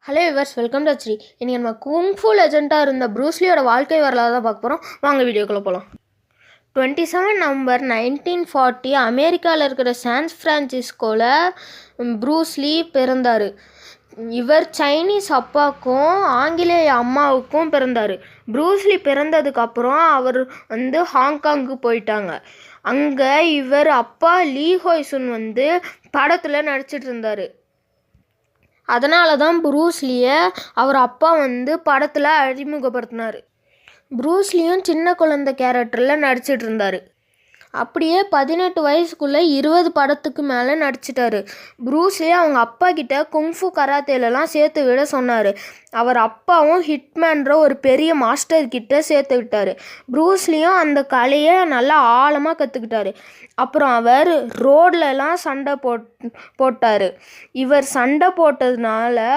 Hello viewers, welcome to Shri. இன்றைக்கி நம்ம kung fu லெஜெண்டாக இருந்த ப்ரூஸ்லியோட வாழ்க்கை வரலாறு தான் பார்க்க போகிறோம். வாங்க வீடியோக்குள்ளே போகலாம். 27 நவம்பர் 1940 அமெரிக்காவில் இருக்கிற சான் ஃப்ரான்சிஸ்கோவில் ப்ரூஸ்லி பிறந்தார். இவர் சைனீஸ் அப்பாவுக்கும் ஆங்கிலேய அம்மாவுக்கும் பிறந்தார். ப்ரூஸ்லி பிறந்ததுக்கப்புறம் அவர் ஹாங்காங்கு போயிட்டாங்க. அங்கே இவர் அப்பா லீ ஹோய்சுன் படத்தில் நடிச்சிட்டு இருந்தார். அதனால தான் ப்ரூஸ்லியை அவர் அப்பா படத்தில் அறிமுகப்படுத்தினார். ப்ரூஸ்லியும் சின்ன குழந்தை கேரக்டரில் நடிச்சிட்டு இருந்தார். அப்படியே 18 வயசுக்குள்ளே 20 படத்துக்கு மேலே நடிச்சிட்டாரு. ப்ரூஸ்லி அவங்க அப்பா கிட்ட குங்ஃபு கராத்தேலலாம் சேர்த்து விட சொன்னார். அவர் அப்பாவும் ஹிட்மேன்ற ஒரு பெரிய மாஸ்டர் கிட்ட சேர்த்து விட்டார். ப்ரூஸ்லியும் அந்த கலையை நல்லா ஆழமாக கற்றுக்கிட்டாரு. அப்புறம் அவர் ரோட்லலாம் சண்டை போட்டார். இவர் சண்டை போட்டதுனால